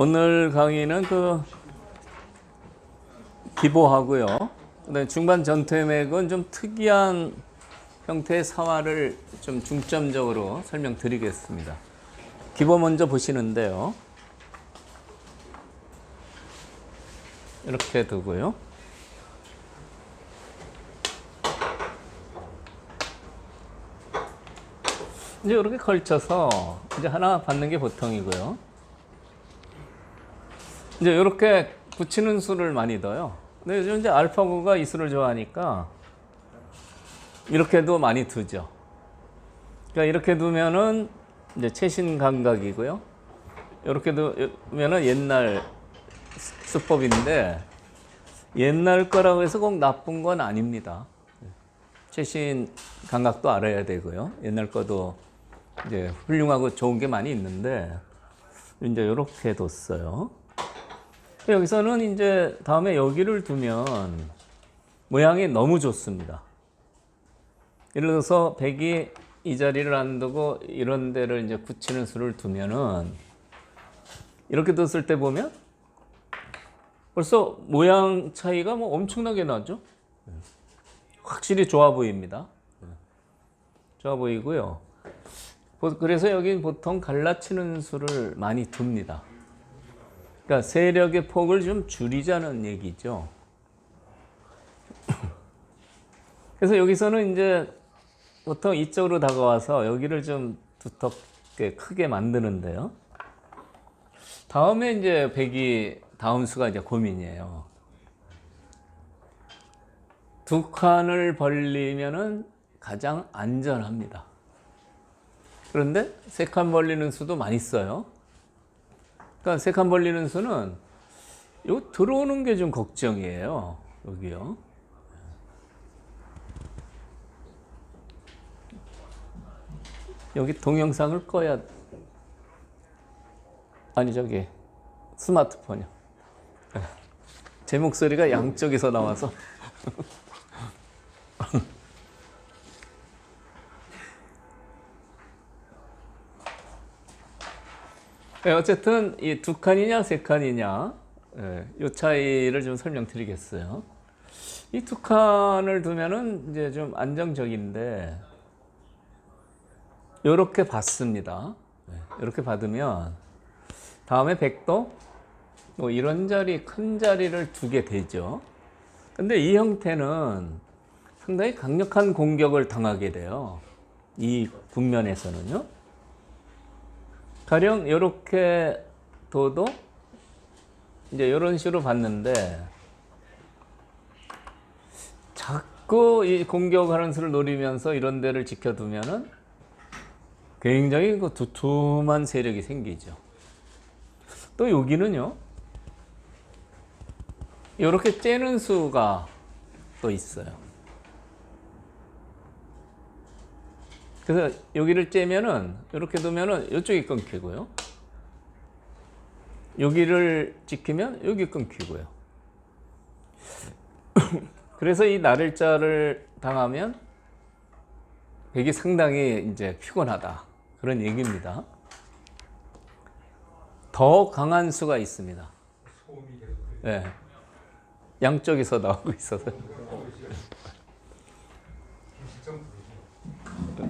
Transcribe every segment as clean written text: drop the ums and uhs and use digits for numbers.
오늘 강의는 기보하고요. 그다음에 중반 전투의 맥은 좀 특이한 형태의 사화를 좀 중점적으로 설명드리겠습니다. 기보 먼저 보시는데요. 이렇게 두고요. 이제 이렇게 걸쳐서 이제 하나 받는 게 보통이고요. 이제 이렇게 붙이는 수를 많이 둬요. 근데 요즘 이제 알파고가 이 수를 좋아하니까 이렇게도 많이 두죠. 그러니까 이렇게 두면은 이제 최신 감각이고요. 이렇게 두면은 옛날 수법인데 옛날 거라고 해서 꼭 나쁜 건 아닙니다. 최신 감각도 알아야 되고요. 옛날 거도 이제 훌륭하고 좋은 게 많이 있는데 이제 이렇게 뒀어요. 여기서는 이제 다음에 여기를 두면 모양이 너무 좋습니다. 예를 들어서 100이 이 자리를 안 두고 이런 데를 이제 붙이는 수를 두면은 이렇게 뒀을 때 보면 벌써 모양 차이가 뭐 엄청나게 나죠. 확실히 좋아 보입니다. 좋아 보이고요. 그래서 여기 보통 갈라치는 수를 많이 둡니다. 그러니까 세력의 폭을 좀 줄이자는 얘기죠. 그래서 여기서는 이제 보통 이쪽으로 다가와서 여기를 좀 두텁게 크게 만드는데요. 다음에 이제 100이 다음 수가 이제 고민이에요. 두 칸을 벌리면은 가장 안전합니다. 그런데 세 칸 벌리는 수도 많이 써요. 그러니까 세 칸 벌리는 수는 요 들어오는 게 좀 걱정이에요. 여기요. 여기 동영상을 꺼야 아니 저기 스마트폰이요. 제 목소리가 양쪽에서 나와서 어쨌든 이 두 칸이냐 세 칸이냐 이 차이를 좀 설명드리겠어요. 이 두 칸을 두면은 이제 좀 안정적인데 이렇게 받습니다. 이렇게 받으면 다음에 100도 뭐 이런 자리 큰 자리를 두게 되죠. 근데 이 형태는 상당히 강력한 공격을 당하게 돼요. 이 국면에서는요. 가령 이렇게 둬도 이제 이런 식으로 봤는데 자꾸 이 공격하는 수를 노리면서 이런 데를 지켜두면은 굉장히 그 두툼한 세력이 생기죠. 또 여기는요. 이렇게 째는 수가 또 있어요. 그래서 여기를 째면은 이렇게 두면은 이쪽이 끊기고요. 여기를 지키면 여기 끊기고요. 그래서 이 나를자를 당하면 백이 상당히 이제 피곤하다. 그런 얘기입니다. 더 강한 수가 있습니다. 네. 양쪽에서 나오고 있어서.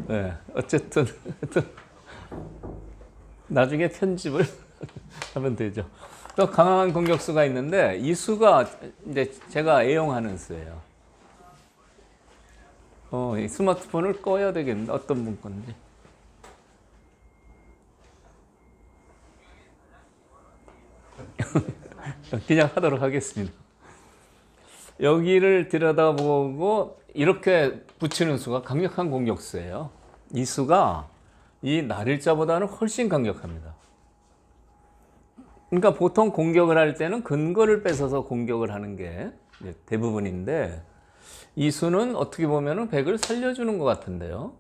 네. 어쨌든 나중에 편집을 하면 되죠. 또 강한 공격수가 있는데 이 수가 이제 제가 애용하는 수예요. 이 스마트폰을 꺼야 되겠는데 어떤 분 건지. 그냥 하도록 하겠습니다. 여기를 들여다보고 이렇게 붙이는 수가 강력한 공격수예요. 이 수가 이 나릴자보다는 훨씬 강력합니다. 그러니까 보통 공격을 할 때는 근거를 뺏어서 공격을 하는 게 대부분인데 이 수는 어떻게 보면 100을 살려주는 것 같은데요.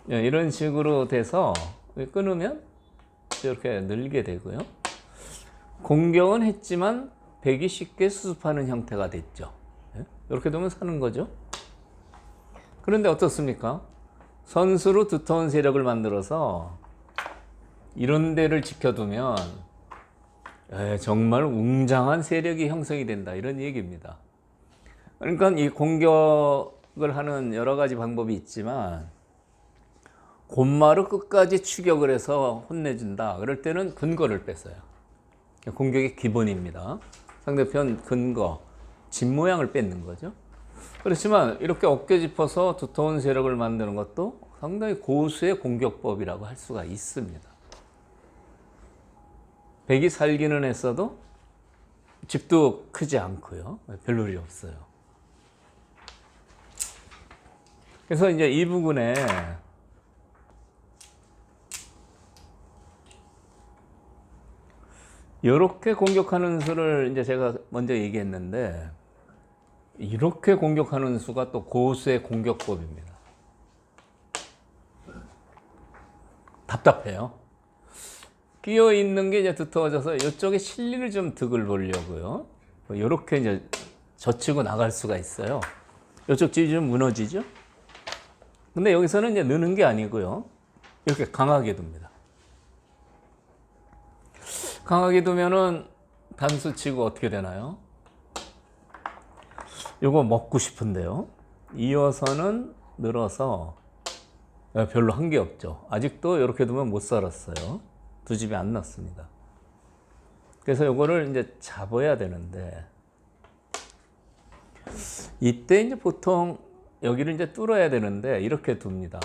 이런 식으로 돼서 끊으면 이렇게 늘게 되고요. 공격은 했지만 100이 쉽게 수습하는 형태가 됐죠. 이렇게 되면 사는 거죠. 그런데 어떻습니까? 선수로 두터운 세력을 만들어서 이런 데를 지켜두면 정말 웅장한 세력이 형성이 된다, 이런 얘기입니다. 그러니까 이 공격을 하는 여러 가지 방법이 있지만 곧마루 끝까지 추격을 해서 혼내준다, 그럴 때는 근거를 뺏어요. 공격의 기본입니다. 상대편 근거, 집 모양을 뺏는 거죠. 그렇지만 이렇게 어깨 짚어서 두터운 세력을 만드는 것도 상당히 고수의 공격법이라고 할 수가 있습니다. 백이 살기는 했어도 집도 크지 않고요. 별로 일이 없어요. 그래서 이제 이 부분에 이렇게 공격하는 수를 이제 제가 먼저 얘기했는데, 이렇게 공격하는 수가 또 고수의 공격법입니다. 답답해요. 끼어 있는 게 이제 두터워져서 이쪽에 실리를 좀 득을 보려고요. 이렇게 이제 젖히고 나갈 수가 있어요. 이쪽 집이 좀 무너지죠. 근데 여기서는 이제 느는 게 아니고요. 이렇게 강하게 둡니다. 강하게 두면은 단수 치고 어떻게 되나요? 요거 먹고 싶은데요. 이어서는 늘어서 별로 한 게 없죠. 아직도 이렇게 두면 못 살았어요. 두 집이 안 났습니다. 그래서 요거를 이제 잡아야 되는데, 이때 이제 보통 여기를 이제 뚫어야 되는데 이렇게 둡니다.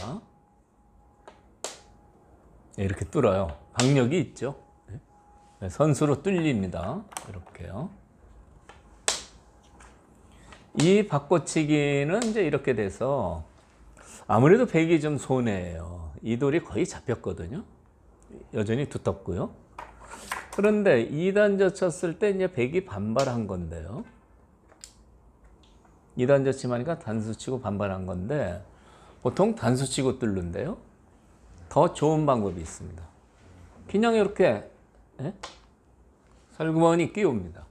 이렇게 뚫어요. 박력이 있죠. 선수로 뚫립니다. 이렇게요. 이 바꿔치기는 이제 이렇게 돼서 아무래도 백이 좀 손해예요. 이 돌이 거의 잡혔거든요. 여전히 두텁고요. 그런데 2단 젖혔을 때 이제 백이 반발한 건데요. 2단 젖힘하니까 단수 치고 반발한 건데, 보통 단수 치고 뚫는데요. 더 좋은 방법이 있습니다. 그냥 이렇게 살구머니 끼웁니다.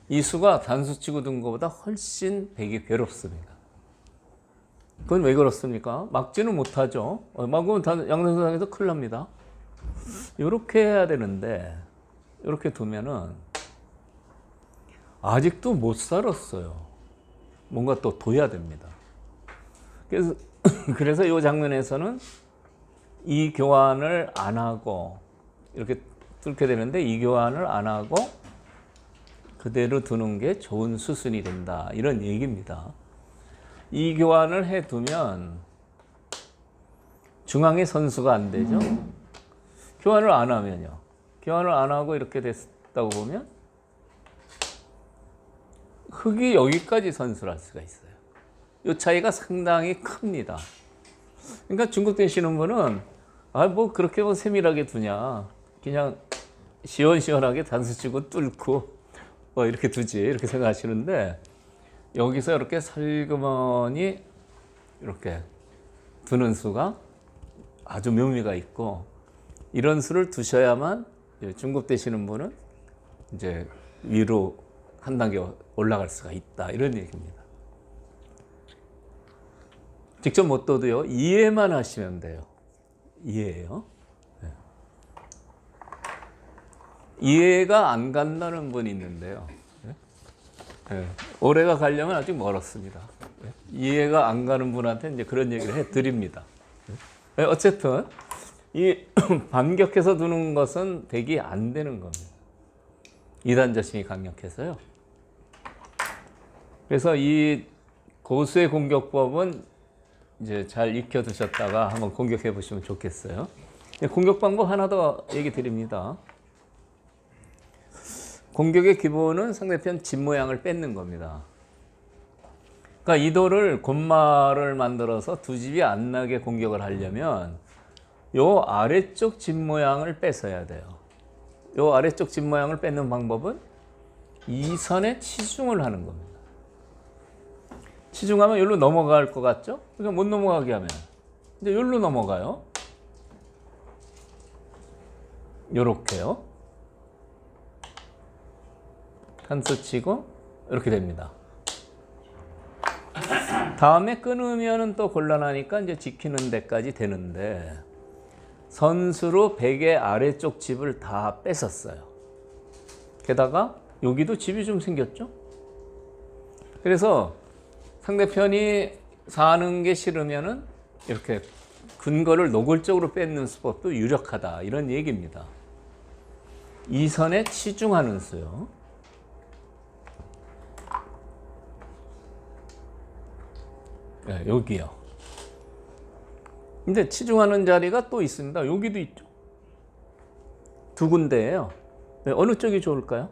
이 수가 단수 치고 둔 것보다 훨씬 백이 괴롭습니다. 그건 왜 그렇습니까? 막지는 못하죠. 막으면 양선상에서 큰일 납니다. 이렇게 해야 되는데 이렇게 두면은 아직도 못 살았어요. 뭔가 또 둬야 됩니다. 그래서 이 장면에서는 이 교환을 안 하고 이렇게 뚫게 되는데, 이 교환을 안 하고 그대로 두는 게 좋은 수순이 된다, 이런 얘기입니다. 이 교환을 해두면 중앙에 선수가 안 되죠. 교환을 안 하면요. 교환을 안 하고 이렇게 됐다고 보면 흑이 여기까지 선수를 할 수가 있어요. 이 차이가 상당히 큽니다. 그러니까 중국 되시는 분은 뭐 그렇게 뭐 세밀하게 두냐, 그냥 시원시원하게 단수 치고 뚫고 이렇게 두지, 이렇게 생각하시는데, 여기서 이렇게 살그머니 이렇게 두는 수가 아주 묘미가 있고, 이런 수를 두셔야만 중급 되시는 분은 이제 위로 한 단계 올라갈 수가 있다, 이런 얘기입니다. 직접 못 둬도요, 이해만 하시면 돼요. 이해예요. 네. 이해가 안 간다는 분이 있는데요. 네. 올해가 가려면 아직 멀었습니다. 네. 이해가 안 가는 분한테 이제 그런 얘기를 해 드립니다. 네. 어쨌든 이 반격해서 두는 것은 백이 안 되는 겁니다. 2단 젖힘이 강력해서요. 그래서 이 고수의 공격법은 이제 잘 익혀 두셨다가 한번 공격해 보시면 좋겠어요. 공격 방법 하나 더 얘기 드립니다. 공격의 기본은 상대편 집 모양을 뺏는 겁니다. 그러니까 이 돌을 곧마를 만들어서 두 집이 안 나게 공격을 하려면 요 아래쪽 집 모양을 뺏어야 돼요. 요 아래쪽 집 모양을 뺏는 방법은 이 선에 치중을 하는 겁니다. 치중하면 여기로 넘어갈 것 같죠? 그러니까 못 넘어가게 하면 이제 여기로 넘어가요. 요렇게요. 단수 치고 이렇게 됩니다. 다음에 끊으면 또 곤란하니까 이제 지키는 데까지 되는데, 선수로 베개 아래쪽 집을 다 뺏었어요. 게다가 여기도 집이 좀 생겼죠. 그래서 상대편이 사는 게 싫으면은 이렇게 근거를 노골적으로 뺏는 수법도 유력하다, 이런 얘기입니다. 이 선에 치중하는 수요. 네, 여기요. 근데 치중하는 자리가 또 있습니다. 여기도 있죠. 두 군데예요. 네, 어느 쪽이 좋을까요?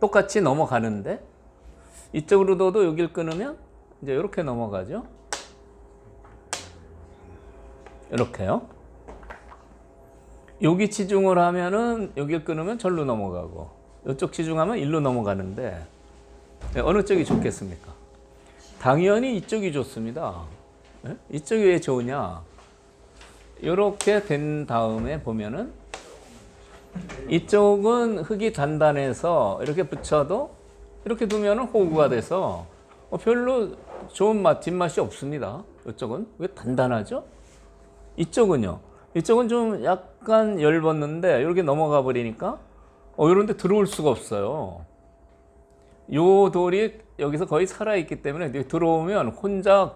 똑같이 넘어가는데 이쪽으로 둬도 여길 끊으면 이제 이렇게 넘어가죠. 이렇게요. 여기 치중을 하면은 여길 끊으면 절로 넘어가고, 이쪽 치중하면 일로 넘어가는데 네, 어느 쪽이 좋겠습니까? 당연히 이쪽이 좋습니다. 네? 이쪽이 왜 좋으냐? 이렇게 된 다음에 보면은 이쪽은 흙이 단단해서 이렇게 붙여도 이렇게 두면은 호구가 돼서 별로 좋은 뒷맛이 없습니다. 이쪽은 왜 단단하죠? 이쪽은요. 이쪽은 좀 약간 열벗는데 이렇게 넘어가 버리니까 이런 데 들어올 수가 없어요. 요 돌이 여기서 거의 살아있기 때문에 들어오면 혼자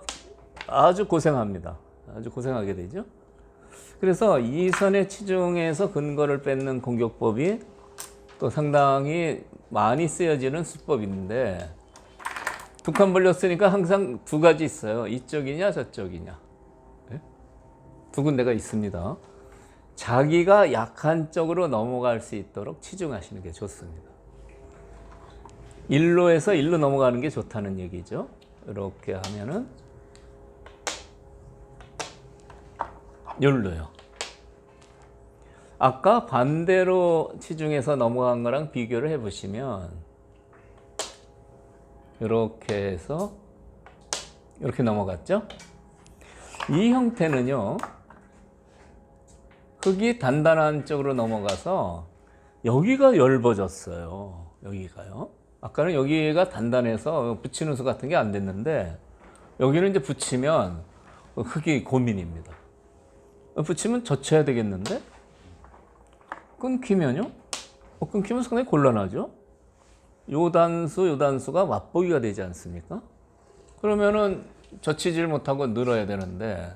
아주 고생합니다. 아주 고생하게 되죠. 그래서 이 선의 치중에서 근거를 뺏는 공격법이 또 상당히 많이 쓰여지는 수법인데, 두 칸 벌렸으니까 항상 두 가지 있어요. 이쪽이냐 저쪽이냐. 네? 두 군데가 있습니다. 자기가 약한 쪽으로 넘어갈 수 있도록 치중하시는 게 좋습니다. 일로 해서 일로 넘어가는 게 좋다는 얘기죠. 이렇게 하면은 여기로요. 아까 반대로 치중해서 넘어간 거랑 비교를 해보시면 이렇게 해서 이렇게 넘어갔죠. 이 형태는요, 흙이 단단한 쪽으로 넘어가서 여기가 엷어졌어요. 여기가요. 아까는 여기가 단단해서 붙이는 수 같은 게 안 됐는데 여기는 이제 붙이면 흙이 고민입니다. 붙이면 젖혀야 되겠는데 끊기면요? 끊기면 상당히 곤란하죠. 요 단수가 맞보기가 되지 않습니까? 그러면은 젖히질 못하고 늘어야 되는데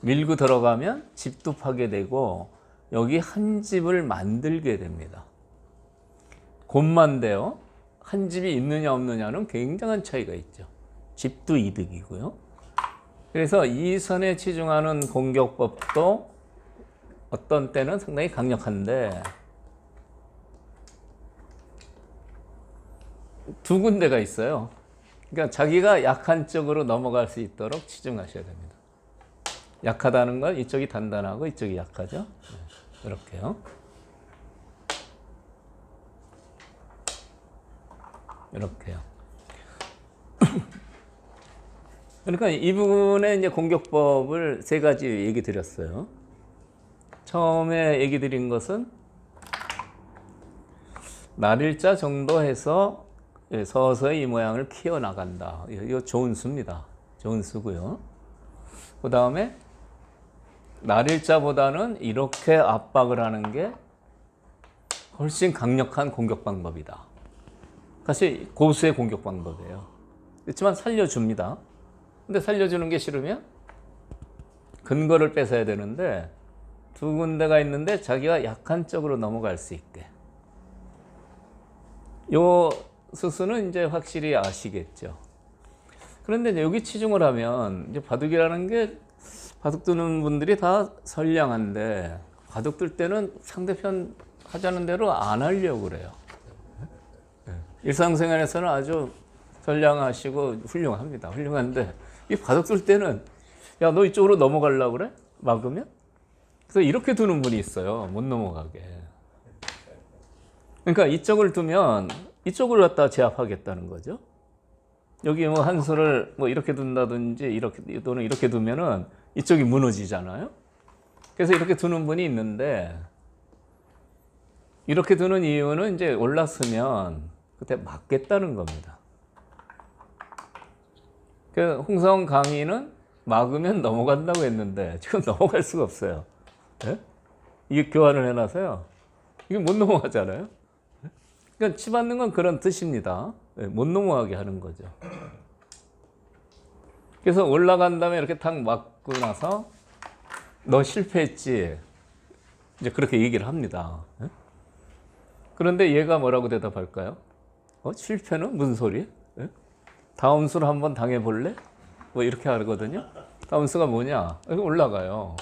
밀고 들어가면 집도 파괴되고 여기 한 집을 만들게 됩니다. 곤만데요. 한 집이 있느냐 없느냐는 굉장한 차이가 있죠. 집도 이득이고요. 그래서 이 선에 치중하는 공격법도 어떤 때는 상당히 강력한데 두 군데가 있어요. 그러니까 자기가 약한 쪽으로 넘어갈 수 있도록 치중하셔야 됩니다. 약하다는 건 이쪽이 단단하고 이쪽이 약하죠. 이렇게요. 이렇게요. 그러니까 이 부분에 이제 공격법을 세 가지 얘기 드렸어요. 처음에 얘기 드린 것은 날일자 정도 해서 서서히 이 모양을 키워나간다. 이거 좋은 수입니다. 좋은 수고요. 그 다음에 날일자보다는 이렇게 압박을 하는 게 훨씬 강력한 공격 방법이다. 사실 고수의 공격 방법이에요. 그렇지만 살려줍니다. 근데 살려주는 게 싫으면 근거를 뺏어야 되는데 두 군데가 있는데 자기가 약한 쪽으로 넘어갈 수 있게. 요 수수는 이제 확실히 아시겠죠. 그런데 이제 여기 치중을 하면 이제 바둑이라는 게 바둑 두는 분들이 다 선량한데 바둑 둘 때는 상대편 하자는 대로 안 하려고 그래요. 일상생활에서는 아주 선량하시고 훌륭합니다. 훌륭한데 이 바둑 둘 때는 야, 너 이쪽으로 넘어가려고 그래? 막으면? 그래서 이렇게 두는 분이 있어요. 못 넘어가게. 그러니까 이쪽을 두면 이쪽을 갖다 제압하겠다는 거죠. 여기 뭐 한 수를 뭐 이렇게 둔다든지 이렇게 또는 이렇게 두면은 이쪽이 무너지잖아요. 그래서 이렇게 두는 분이 있는데 이렇게 두는 이유는 이제 올랐으면 그때 막겠다는 겁니다. 그 홍성 강의는 막으면 넘어간다고 했는데 지금 넘어갈 수가 없어요. 예? 이게 교환을 해놔서요. 이게 못 넘어가잖아요. 그러니까 치받는 건 그런 뜻입니다. 예, 못 넘어가게 하는 거죠. 그래서 올라간 다음에 이렇게 탁 맞고 나서 너 실패했지. 이제 그렇게 얘기를 합니다. 예? 그런데 얘가 뭐라고 대답할까요? 실패는 무슨 소리? 예? 다음 수를 한번 당해볼래? 뭐 이렇게 하거든요. 다음 수가 뭐냐? 여기 올라가요.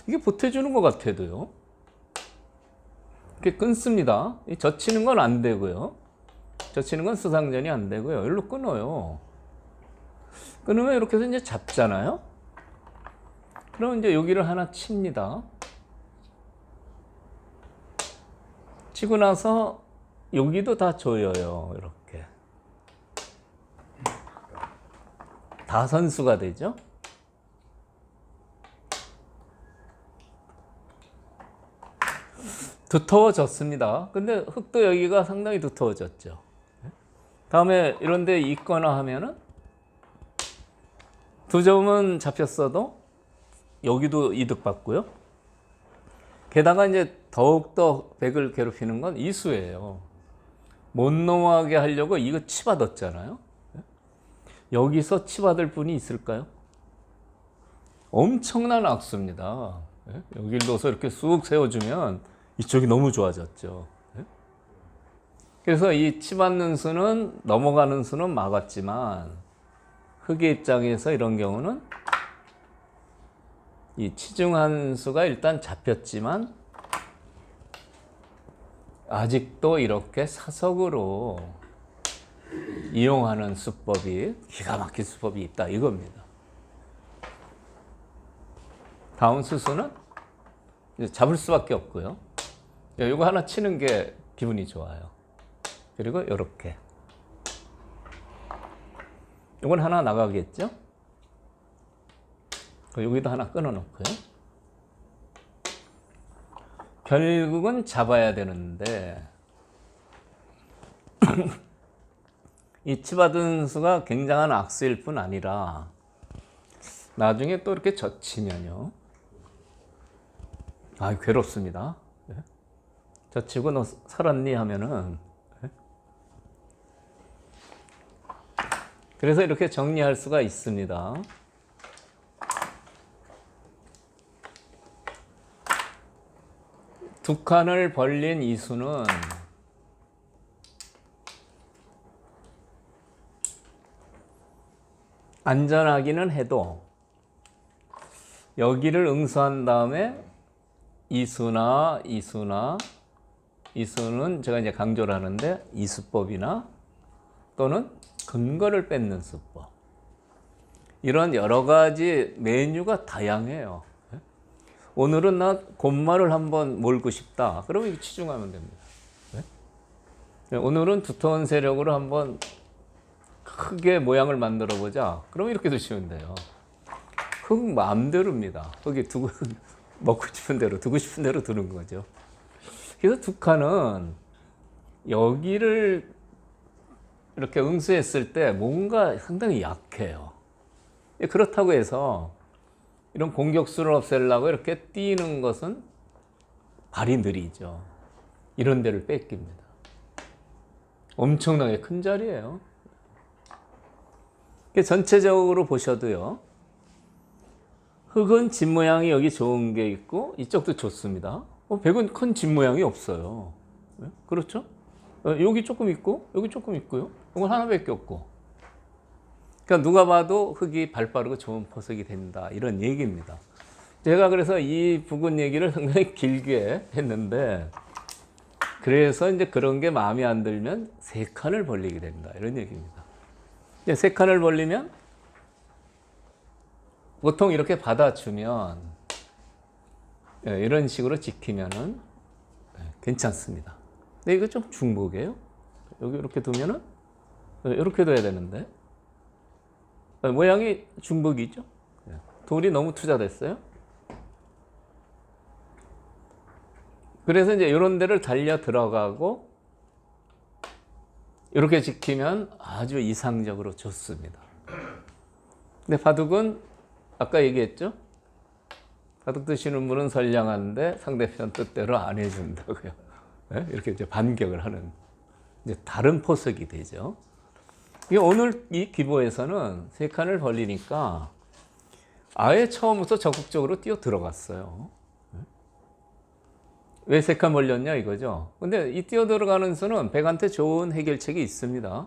이게 보태주는 것 같아도요. 이렇게 끊습니다. 젖히는 건 안 되고요. 젖히는 건 수상전이 안 되고요. 여기로 끊어요. 끊으면 이렇게 해서 이제 잡잖아요. 그럼 이제 여기를 하나 칩니다. 치고 나서 여기도 다 조여요. 이렇게. 다 선수가 되죠. 두터워졌습니다. 근데 흙도 여기가 상당히 두터워졌죠. 다음에 이런 데 있거나 하면은 두 점은 잡혔어도 여기도 이득 받고요. 게다가 이제 더욱더 백을 괴롭히는 건 이수예요. 못 넘어가게 하려고 이거 치받았잖아요. 여기서 치받을 분이 있을까요? 엄청난 악수입니다. 여기를 넣어서 이렇게 쑥 세워주면 이쪽이 너무 좋아졌죠. 그래서 이 치받는 수는 넘어가는 수는 막았지만 흙의 입장에서 이런 경우는 이 치중한 수가 일단 잡혔지만 아직도 이렇게 사석으로 이용하는 수법이 기가 막힌 수법이 있다 이겁니다. 다운 수수는 잡을 수밖에 없고요. 이거 하나 치는 게 기분이 좋아요. 그리고 이렇게 이건 하나 나가겠죠? 여기도 하나 끊어 놓고요. 결국은 잡아야 되는데 이 치받은 수가 굉장한 악수일 뿐 아니라 나중에 또 이렇게 젖히면요. 괴롭습니다. 젖히고 너 살았니 하면은 그래서 이렇게 정리할 수가 있습니다. 두 칸을 벌린 이 수는 안전하기는 해도 여기를 응수한 다음에 이 수나 이 수는 제가 이제 강조를 하는데 이수법이나 또는 근거를 뺏는 수법 이런 여러 가지 메뉴가 다양해요. 오늘은 나 곰마를 한번 몰고 싶다. 그러면 이거 치중하면 됩니다. 오늘은 두터운 세력으로 한번 크게 모양을 만들어 보자. 그러면 이렇게 두시면 돼요. 흙 마음대로입니다. 흙이 먹고 싶은 대로 두고 싶은 대로 두는 거죠. 그래서 두 칸은 여기를 이렇게 응수했을 때 뭔가 상당히 약해요. 그렇다고 해서 이런 공격수를 없애려고 이렇게 뛰는 것은 발이 느리죠. 이런 데를 뺏깁니다. 엄청나게 큰 자리예요. 전체적으로 보셔도요. 흙은 집 모양이 여기 좋은 게 있고 이쪽도 좋습니다. 백은 큰 집 모양이 없어요. 그렇죠? 여기 조금 있고 여기 조금 있고요. 이건 하나밖에 없고. 그러니까 누가 봐도 흙이 발 빠르고 좋은 포석이 된다 이런 얘기입니다. 제가 그래서 이 부분 얘기를 상당히 길게 했는데 그래서 이제 그런 게 마음에 안 들면 세 칸을 벌리게 된다 이런 얘기입니다. 이제 세 칸을 벌리면 보통 이렇게 받아주면 이런 식으로 지키면은 괜찮습니다. 근데 이거 좀 중복이에요. 여기 이렇게 두면은 이렇게 둬야 되는데 모양이 중복이죠. 돌이 너무 투자됐어요. 그래서 이제 이런 데를 달려 들어가고 이렇게 지키면 아주 이상적으로 좋습니다. 근데 바둑은 아까 얘기했죠. 가득 드시는 분은 선량한데 상대편 뜻대로 안 해준다고요. 네? 이렇게 이제 반격을 하는 이제 다른 포석이 되죠. 이게 오늘 이 기보에서는 세 칸을 벌리니까 아예 처음부터 적극적으로 뛰어 들어갔어요. 왜 세 칸 벌렸냐 이거죠. 근데 이 뛰어 들어가는 수는 백한테 좋은 해결책이 있습니다.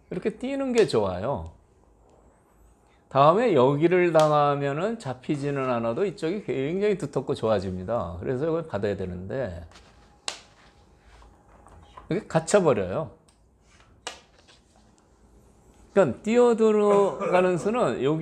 이렇게 뛰는 게 좋아요. 다음에 여기를 당하면은 잡히지는 않아도 이쪽이 굉장히 두텁고 좋아집니다. 그래서 이걸 받아야 되는데 이게 갇혀버려요. 그러니까 뛰어 들어가는 수는 여기